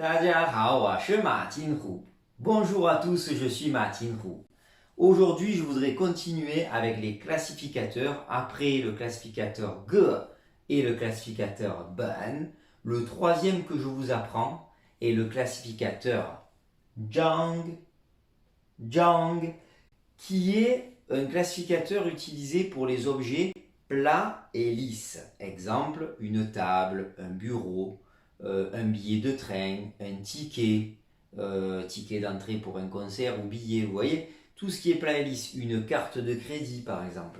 大家好，我是马金虎。Bonjour à tous, je suis Martin Hu. Aujourd'hui, je voudrais continuer avec les classificateurs après le classificateur Ge et le classificateur Ben. Le troisième que je vous apprends est le classificateur Zhang, qui est un classificateur utilisé pour les objets plats et lisses. Exemple, une table, un bureau, un billet de train, un ticket, ticket d'entrée pour un concert ou billet, vous voyez, tout ce qui est plat et lisse, une carte de crédit par exemple.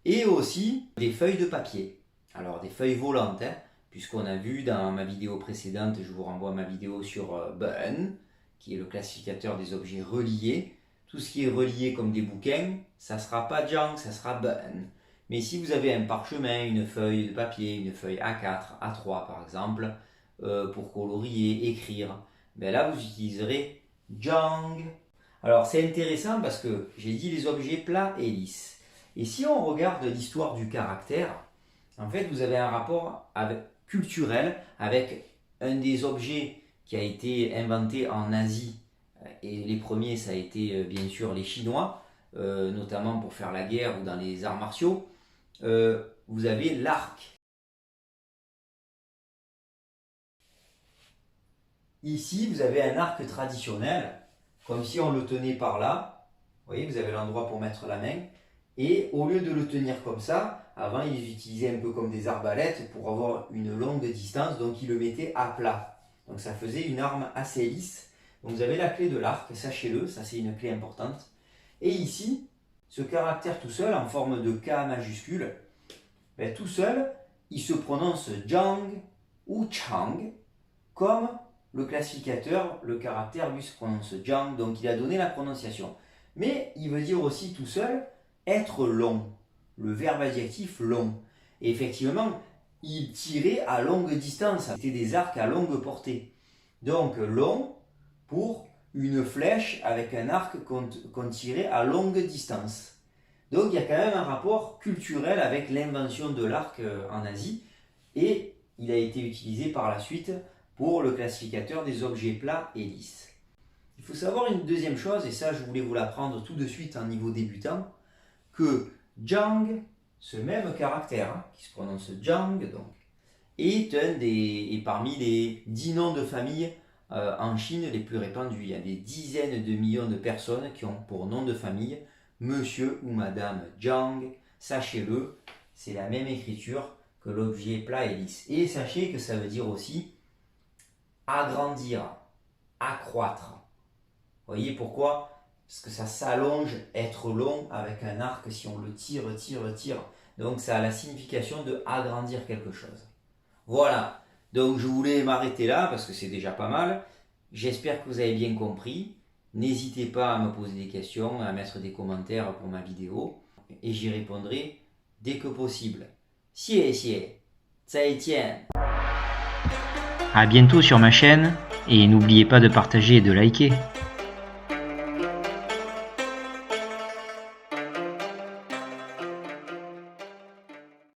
Et aussi des feuilles de papier. Alors des feuilles volantes, hein, puisqu'on a vu dans ma vidéo précédente, je vous renvoie à ma vidéo sur Ben, qui est le classificateur des objets reliés. Tout ce qui est relié comme des bouquins, ça ne sera pas Zhang, ça sera Ben. Mais si vous avez un parchemin, une feuille de papier, une feuille A4, A3 par exemple, pour colorier, écrire, ben là vous utiliserez Zhang. Alors c'est intéressant parce que j'ai dit les objets plats et lisses. Et si on regarde l'histoire du caractère, en fait vous avez un rapport culturel avec un des objets qui a été inventé en Asie. Et les premiers, ça a été bien sûr les Chinois, notamment pour faire la guerre ou dans les arts martiaux. Vous avez l'arc. Ici, vous avez un arc traditionnel, comme si on le tenait par là. Vous voyez, vous avez l'endroit pour mettre la main. Et au lieu de le tenir comme ça, avant, ils utilisaient un peu comme des arbalètes pour avoir une longue distance, donc ils le mettaient à plat. Donc ça faisait une arme assez lisse. Donc vous avez la clé de l'arc, sachez-le, ça c'est une clé importante. Et ici, ce caractère tout seul, en forme de K majuscule, ben, tout seul, il se prononce Zhang ou Chang, comme le classificateur, le caractère lui se prononce Zhang, donc il a donné la prononciation. Mais il veut dire aussi tout seul être long, le verbe adjectif long. Et effectivement, il tirait à longue distance, c'était des arcs à longue portée. Donc long pour une flèche avec un arc qu'on tirait à longue distance. Donc il y a quand même un rapport culturel avec l'invention de l'arc en Asie et il a été utilisé par la suite pour le classificateur des objets plats et lisses. Il faut savoir une deuxième chose, et ça je voulais vous l'apprendre tout de suite en niveau débutant, que Zhang, ce même caractère, qui se prononce Zhang, donc, est parmi les 10 noms de famille en Chine les plus répandus. Il y a des dizaines de millions de personnes qui ont pour nom de famille Monsieur ou Madame Zhang. Sachez-le, c'est la même écriture que l'objet plat et lisse. Et sachez que ça veut dire aussi agrandir, accroître. Vous voyez pourquoi? Parce que ça s'allonge, être long avec un arc, si on le tire. Donc ça a la signification de agrandir quelque chose. Voilà, donc je voulais m'arrêter là parce que c'est déjà pas mal. J'espère que vous avez bien compris. N'hésitez pas à me poser des questions, à mettre des commentaires pour ma vidéo et j'y répondrai dès que possible. 谢谢，再见。À bientôt sur ma chaîne et n'oubliez pas de partager et de liker.